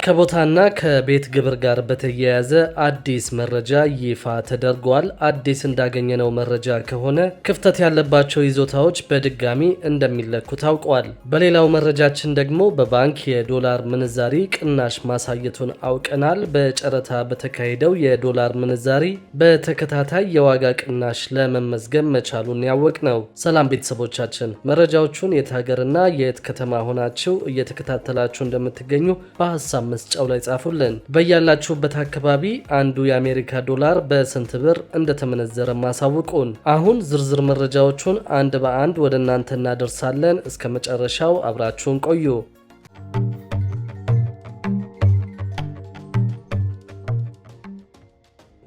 ከቦታና ከቤት ግብር ጋር በተያያዘ አዲስ መረጃ ይፋ ተደርጓል። አዲስ እንዳገኘነው መረጃ ከሆነ ክፍተት ያለባቸው ይዞታዎች በድጋሚ እንደሚለኩ ታውቋል። በሌላው መረጃችን ደግሞ በባንክ የዶላር ምንዛሪ ቅናሽ ማሳየቱን አውቀናል። በጨረታ በተካሄደው የዶላር ምንዛሪ በተከታታይ የዋጋ ቅናሽ ለመመዝገብ መቻሉን ያወቅነው። ሰላም ቤተሰቦቻችን፣ መረጃዎቹን የት ሀገርና የት ከተማ ሆናችሁ እየተከታተላችሁ እንደምትገኙ በሀሳብ መስጫው ላይ ጻፉልን። በያላችሁበት አካባቢ አንዱ የአሜሪካ ዶላር በስንት ብር እንደተመነዘረ ማሳውቁን። አሁን ዝርዝር መረጃዎቹን አንድ በአንድ ወደ እናንተ እናደርሳለን። እስከ መጨረሻው አብራችሁን ቆዩ።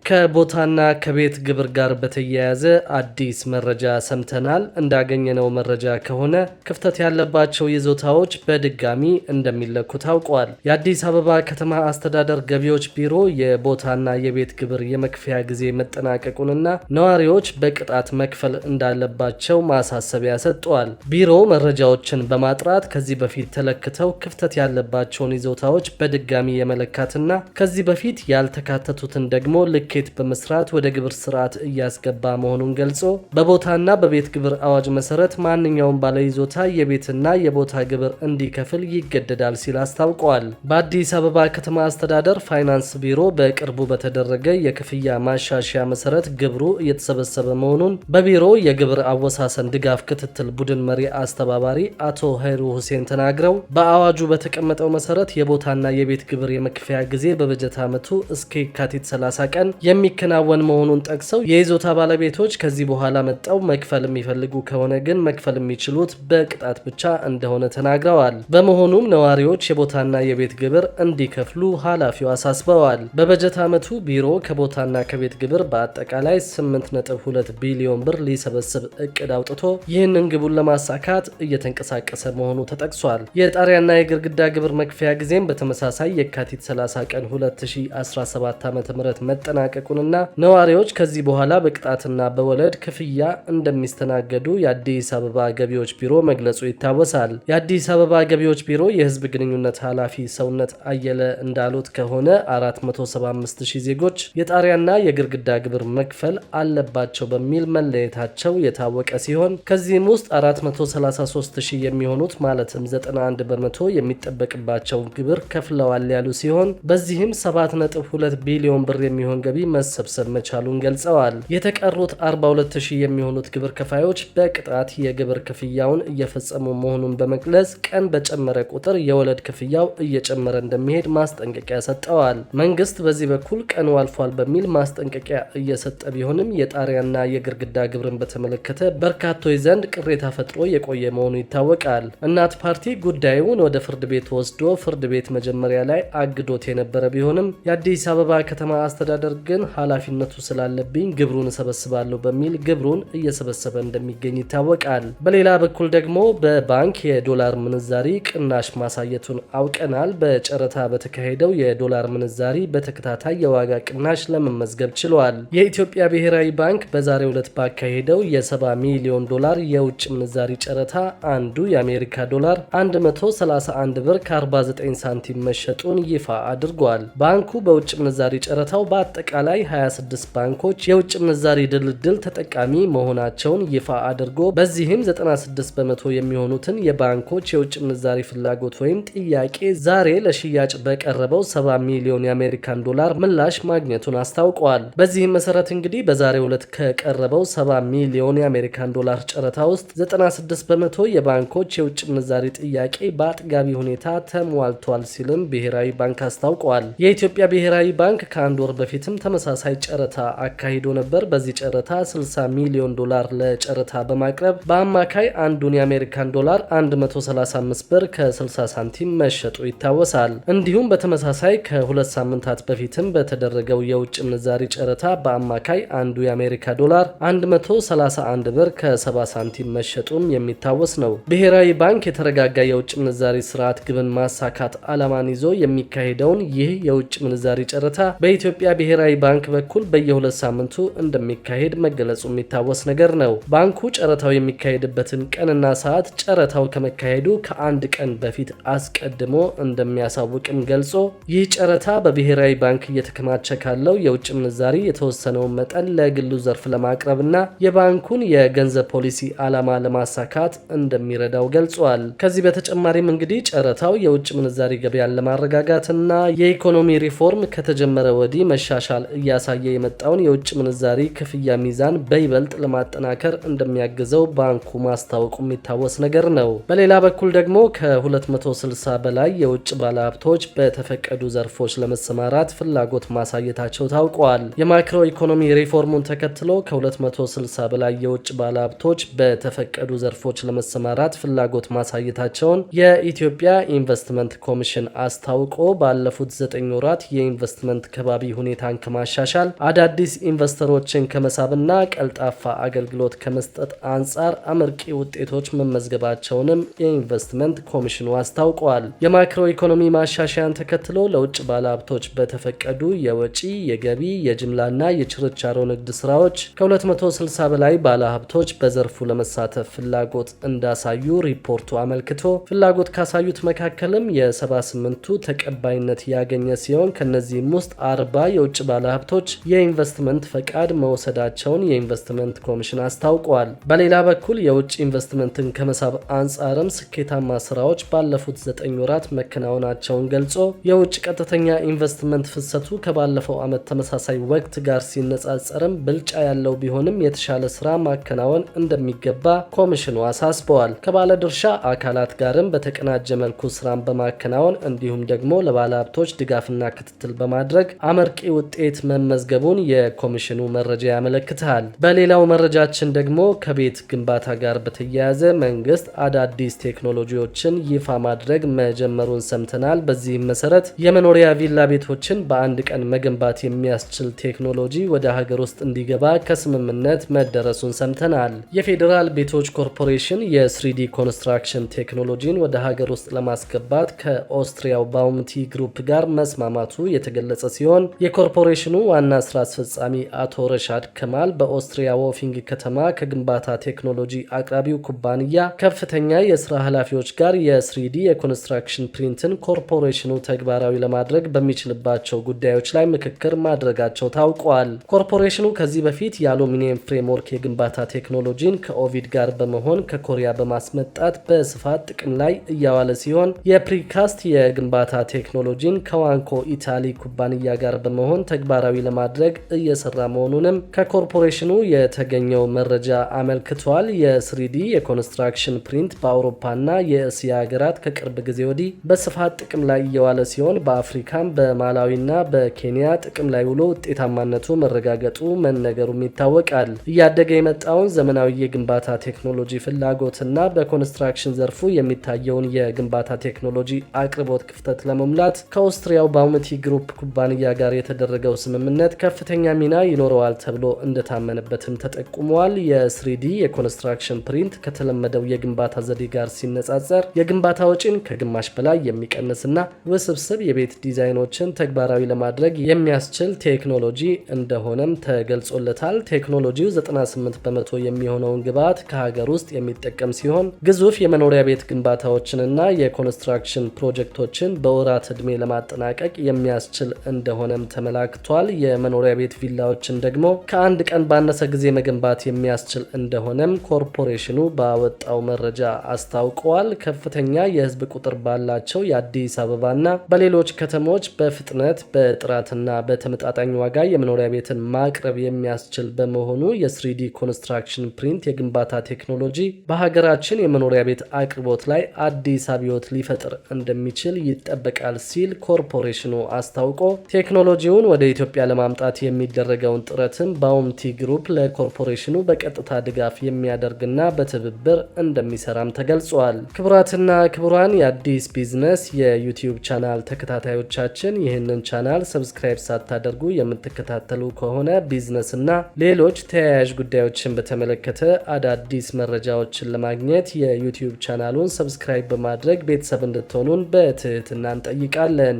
ከቦታና ከቤት ግብር ጋር በተያያዘ አዲስ መረጃ ሰምተናል። እንዳገኘነው መረጃ ከሆነ ክፍተት ያለባቸው ይዞታዎች በድጋሚ እንደሚለኩ ታውቋል። የአዲስ አበባ ከተማ አስተዳደር ገቢዎች ቢሮ የቦታና የቤት ግብር የመክፈያ ጊዜ መጠናቀቁንና ነዋሪዎች በቅጣት መክፈል እንዳለባቸው ማሳሰቢያ ሰጥቷል። ቢሮው መረጃዎችን በማጥራት ከዚህ በፊት ተለክተው ክፍተት ያለባቸውን ይዞታዎች በድጋሚ የመለካትና ከዚህ በፊት ያልተካተቱትን ደግሞ ልክ በመስራት ወደ ግብር ስርዓት እያስገባ መሆኑን ገልጾ በቦታና በቤት ግብር አዋጅ መሰረት ማንኛውም ባለይዞታ የቤትና የቦታ ግብር እንዲከፍል ይገደዳል ሲል አስታውቋል። በአዲስ አበባ ከተማ አስተዳደር ፋይናንስ ቢሮ በቅርቡ በተደረገ የክፍያ ማሻሻያ መሰረት ግብሩ እየተሰበሰበ መሆኑን በቢሮ የግብር አወሳሰን ድጋፍ ክትትል ቡድን መሪ አስተባባሪ አቶ ሀይሩ ሁሴን ተናግረው በአዋጁ በተቀመጠው መሰረት የቦታና የቤት ግብር የመክፈያ ጊዜ በበጀት ዓመቱ እስከ የካቲት 30 ቀን የሚከናወን መሆኑን ጠቅሰው የይዞታ ባለቤቶች ከዚህ በኋላ መጣው መክፈል የሚፈልጉ ከሆነ ግን መክፈል የሚችሉት በቅጣት ብቻ እንደሆነ ተናግረዋል። በመሆኑም ነዋሪዎች የቦታና የቤት ግብር እንዲከፍሉ ኃላፊው አሳስበዋል። በበጀት ዓመቱ ቢሮ ከቦታና ከቤት ግብር በአጠቃላይ 8.2 ቢሊዮን ብር ሊሰበስብ እቅድ አውጥቶ ይህንን ግቡን ለማሳካት እየተንቀሳቀሰ መሆኑ ተጠቅሷል። የጣሪያና የግድግዳ ግብር መክፈያ ጊዜም በተመሳሳይ የካቲት 30 ቀን 2017 ዓ.ም መጠናቀቁንና ነዋሪዎች ከዚህ በኋላ በቅጣትና በወለድ ክፍያ እንደሚስተናገዱ የአዲስ አበባ ገቢዎች ቢሮ መግለጹ ይታወሳል። የአዲስ አበባ ገቢዎች ቢሮ የሕዝብ ግንኙነት ኃላፊ ሰውነት አየለ እንዳሉት ከሆነ 475,000 ዜጎች የጣሪያና የግድግዳ ግብር መክፈል አለባቸው በሚል መለየታቸው የታወቀ ሲሆን ከዚህም ውስጥ 433,000 የሚሆኑት ማለትም 91 በመቶ የሚጠበቅባቸውን ግብር ከፍለዋል ያሉ ሲሆን በዚህም 7.2 ቢሊዮን ብር የሚሆን ገቢ መሰብሰብ መቻሉን ገልጸዋል። የተቀሩት 42,000 የሚሆኑት ግብር ከፋዮች በቅጣት የግብር ክፍያውን እየፈጸሙ መሆኑን በመግለጽ ቀን በጨመረ ቁጥር የወለድ ክፍያው እየጨመረ እንደሚሄድ ማስጠንቀቂያ ሰጠዋል። መንግስት በዚህ በኩል ቀኑ አልፏል በሚል ማስጠንቀቂያ እየሰጠ ቢሆንም የጣሪያና የግድግዳ ግብርን በተመለከተ በርካቶች ዘንድ ቅሬታ ፈጥሮ የቆየ መሆኑ ይታወቃል። እናት ፓርቲ ጉዳዩን ወደ ፍርድ ቤት ወስዶ ፍርድ ቤት መጀመሪያ ላይ አግዶት የነበረ ቢሆንም የአዲስ አበባ ከተማ አስተዳደር ግን ኃላፊነቱ ስላለብኝ ግብሩን እሰበስባለሁ በሚል ግብሩን እየሰበሰበ እንደሚገኝ ይታወቃል። በሌላ በኩል ደግሞ በባንክ የዶላር ምንዛሪ ቅናሽ ማሳየቱን አውቀናል። በጨረታ በተካሄደው የዶላር ምንዛሪ በተከታታይ የዋጋ ቅናሽ ለመመዝገብ ችሏል። የኢትዮጵያ ብሔራዊ ባንክ በዛሬው ዕለት ባካሄደው የ70 ሚሊዮን ዶላር የውጭ ምንዛሪ ጨረታ አንዱ የአሜሪካ ዶላር 131 ብር ከ49 ሳንቲም መሸጡን ይፋ አድርጓል። ባንኩ በውጭ ምንዛሪ ጨረታው በአጠቃላይ 26 ባንኮች የውጭ ምንዛሪ ድልድል ተጠቃሚ መሆናቸውን ይፋ አድርጎ በዚህም 96 በመቶ የሚሆኑትን የባንኮች የውጭ ምንዛሪ ፍላጎት ወይም ጥያቄ ዛሬ ለሽያጭ በቀረበው 70 ሚሊዮን የአሜሪካን ዶላር ምላሽ ማግኘቱን አስታውቋል። በዚህም መሰረት እንግዲህ በዛሬው ዕለት ከቀረበው 70 ሚሊዮን የአሜሪካን ዶላር ጨረታ ውስጥ 96 በመቶ የባንኮች የውጭ ምንዛሪ ጥያቄ በአጥጋቢ ሁኔታ ተሟልቷል ሲልም ብሔራዊ ባንክ አስታውቋል። የኢትዮጵያ ብሔራዊ ባንክ ከአንድ ወር በፊትም ተመሳሳይ ጨረታ አካሂዶ ነበር። በዚህ ጨረታ 60 ሚሊዮን ዶላር ለጨረታ በማቅረብ በአማካይ አንዱን የአሜሪካን ዶላር 135 ብር ከ60 ሳንቲም መሸጡ ይታወሳል። እንዲሁም በተመሳሳይ ከሁለት ሳምንታት በፊትም በተደረገው የውጭ ምንዛሪ ጨረታ በአማካይ አንዱ የአሜሪካ ዶላር 131 ብር ከ70 ሳንቲም መሸጡም የሚታወስ ነው። ብሔራዊ ባንክ የተረጋጋ የውጭ ምንዛሪ ስርዓት ግብን ማሳካት ዓላማን ይዞ የሚካሄደውን ይህ የውጭ ምንዛሪ ጨረታ በኢትዮጵያ ብሔራዊ ባንክ በኩል በየ2 ሳምንቱ እንደሚካሄድ መገለጹ የሚታወስ ነገር ነው። ባንኩ ጨረታው የሚካሄድበትን ቀንና ሰዓት ጨረታው ከመካሄዱ ከአንድ ቀን በፊት አስቀድሞ እንደሚያሳውቅም ገልጾ ይህ ጨረታ በብሔራዊ ባንክ እየተከማቸ ካለው የውጭ ምንዛሪ የተወሰነውን መጠን ለግሉ ዘርፍ ለማቅረብና የባንኩን የገንዘብ ፖሊሲ ዓላማ ለማሳካት እንደሚረዳው ገልጿል። ከዚህ በተጨማሪም እንግዲህ ጨረታው የውጭ ምንዛሪ ገበያን ለማረጋጋትና የኢኮኖሚ ሪፎርም ከተጀመረ ወዲህ መሻሻል እያሳየ የመጣውን የውጭ ምንዛሪ ክፍያ ሚዛን በይበልጥ ለማጠናከር እንደሚያግዘው ባንኩ ማስታወቁ የሚታወስ ነገር ነው። በሌላ በኩል ደግሞ ከ260 በላይ የውጭ ባለሀብቶች በተፈቀዱ ዘርፎች ለመሰማራት ፍላጎት ማሳየታቸው ታውቋል። የማክሮ ኢኮኖሚ ሪፎርሙን ተከትሎ ከ260 በላይ የውጭ ባለሀብቶች በተፈቀዱ ዘርፎች ለመሰማራት ፍላጎት ማሳየታቸውን የኢትዮጵያ ኢንቨስትመንት ኮሚሽን አስታውቆ ባለፉት 9 ወራት የኢንቨስትመንት ከባቢ ሁኔታን ከማሻሻል አዳዲስ ኢንቨስተሮችን ከመሳብና ቀልጣፋ አገልግሎት ከመስጠት አንጻር አመርቂ ውጤቶች መመዝገባቸውንም የኢንቨስትመንት ኮሚሽኑ አስታውቋል። የማክሮ ኢኮኖሚ ማሻሻያን ተከትሎ ለውጭ ባለሀብቶች በተፈቀዱ የወጪ፣ የገቢ፣ የጅምላና የችርቻሮ ንግድ ስራዎች ከ260 በላይ ባለሀብቶች በዘርፉ ለመሳተፍ ፍላጎት እንዳሳዩ ሪፖርቱ አመልክቶ ፍላጎት ካሳዩት መካከልም የ78ቱ ተቀባይነት ያገኘ ሲሆን ከነዚህም ውስጥ 40 የውጭ ባለሀብቶች የኢንቨስትመንት ፈቃድ መውሰዳቸውን የኢንቨስትመንት ኮሚሽን አስታውቋል። በሌላ በኩል የውጭ ኢንቨስትመንትን ከመሳብ አንጻርም ስኬታማ ስራዎች ባለፉት 9 ወራት መከናወናቸውን ገልጾ የውጭ ቀጥተኛ ኢንቨስትመንት ፍሰቱ ከባለፈው ዓመት ተመሳሳይ ወቅት ጋር ሲነጻጸርም ብልጫ ያለው ቢሆንም የተሻለ ስራ ማከናወን እንደሚገባ ኮሚሽኑ አሳስበዋል። ከባለድርሻ አካላት ጋርም በተቀናጀ መልኩ ስራን በማከናወን እንዲሁም ደግሞ ለባለሀብቶች ድጋፍና ክትትል በማድረግ አመርቂ ውጤት መመዝገቡን የኮሚሽኑ መረጃ ያመለክታል። በሌላው መረጃችን ደግሞ ከቤት ግንባታ ጋር በተያያዘ መንግስት አዳዲስ ቴክኖሎጂዎችን ይፋ ማድረግ መጀመሩን ሰምተናል። በዚህም መሰረት የመኖሪያ ቪላ ቤቶችን በአንድ ቀን መገንባት የሚያስችል ቴክኖሎጂ ወደ ሀገር ውስጥ እንዲገባ ከስምምነት መደረሱን ሰምተናል። የፌዴራል ቤቶች ኮርፖሬሽን የ3D ኮንስትራክሽን ቴክኖሎጂን ወደ ሀገር ውስጥ ለማስገባት ከኦስትሪያው ባውምቲ ግሩፕ ጋር መስማማቱ የተገለጸ ሲሆን የኮርፖሬሽኑ ዋና ስራ አስፈጻሚ አቶ ረሻድ ከማል በኦስትሪያ ዎፊንግ ከተማ ከግንባታ ቴክኖሎጂ አቅራቢው ኩባንያ ከፍተኛ የስራ ኃላፊዎች ጋር የ3D የኮንስትራክሽን ፕሪንትን ኮርፖሬሽኑ ተግባራዊ ለማድረግ በሚችልባቸው ጉዳዮች ላይ ምክክር ማድረጋቸው ታውቋል። ኮርፖሬሽኑ ከዚህ በፊት የአሉሚኒየም ፍሬምወርክ የግንባታ ቴክኖሎጂን ከኦቪድ ጋር በመሆን ከኮሪያ በማስመጣት በስፋት ጥቅም ላይ እያዋለ ሲሆን የፕሪካስት የግንባታ ቴክኖሎጂን ከዋንኮ ኢታሊ ኩባንያ ጋር በመሆን ተግባራዊ ለማድረግ እየሰራ መሆኑንም ከኮርፖሬሽኑ የተገኘው መረጃ አመልክቷል። የ3D የኮንስትራክሽን ፕሪንት በአውሮፓና የእስያ ሀገራት ከቅርብ ጊዜ ወዲህ በስፋት ጥቅም ላይ እየዋለ ሲሆን በአፍሪካም በማላዊና በኬንያ ጥቅም ላይ ውሎ ውጤታማነቱ መረጋገጡ መነገሩም ይታወቃል። እያደገ የመጣውን ዘመናዊ የግንባታ ቴክኖሎጂ ፍላጎትና በኮንስትራክሽን ዘርፉ የሚታየውን የግንባታ ቴክኖሎጂ አቅርቦት ክፍተት ለመሙላት ከኦስትሪያው ባውምቲ ግሩፕ ኩባንያ ጋር የተደረገው ስምምነት ከፍተኛ ሚና ይኖረዋል ተብሎ እንደታመነበትም ተጠቁሟል። የ3D የኮንስትራክሽን ፕሪንት ከተለመደው የግንባታ ዘዴ ጋር ሲነጻጸር የግንባታ ወጪን ከግማሽ በላይ የሚቀንስና ውስብስብ የቤት ዲዛይኖችን ተግባራዊ ለማድረግ የሚያስችል ቴክኖሎጂ እንደሆነም ተገልጾለታል። ቴክኖሎጂው 98 በመቶ የሚሆነውን ግብዓት ከሀገር ውስጥ የሚጠቀም ሲሆን ግዙፍ የመኖሪያ ቤት ግንባታዎችንና የኮንስትራክሽን ፕሮጀክቶችን በወራት ዕድሜ ለማጠናቀቅ የሚያስችል እንደሆነም ተመላክቷል። የመኖሪያ ቤት ቪላዎችን ደግሞ ከአንድ ቀን ባነሰ ጊዜ መገንባት የሚያስችል እንደሆነም ኮርፖሬሽኑ ባወጣው መረጃ አስታውቀዋል። ከፍተኛ የህዝብ ቁጥር ባላቸው የአዲስ አበባና በሌሎች ከተሞች በፍጥነት በጥራትና በተመጣጣኝ ዋጋ የመኖሪያ ቤትን ማቅረብ የሚያስችል በመሆኑ የ3D ኮንስትራክሽን ፕሪንት የግንባታ ቴክኖሎጂ በሀገራችን የመኖሪያ ቤት አቅርቦት ላይ አዲስ አብዮት ሊፈጥር እንደሚችል ይጠበቃል ሲል ኮርፖሬሽኑ አስታውቆ ቴክኖሎጂውን ወደ ኢትዮጵያ ለማምጣት የሚደረገውን ጥረትም ባውምቲ ግሩፕ ለኮርፖሬሽኑ በቀጥታ ድጋፍ የሚያደርግና በትብብር እንደሚሰራም ተገልጿል። ክቡራትና ክቡራን የአዲስ ቢዝነስ የዩቲዩብ ቻናል ተከታታዮቻችን ይህንን ቻናል ሰብስክራይብ ሳታደርጉ የምትከታተሉ ከሆነ ቢዝነስ እና ሌሎች ተያያዥ ጉዳዮችን በተመለከተ አዳዲስ መረጃዎችን ለማግኘት የዩቲዩብ ቻናሉን ሰብስክራይብ በማድረግ ቤተሰብ እንድትሆኑን በትህትና እንጠይቃለን።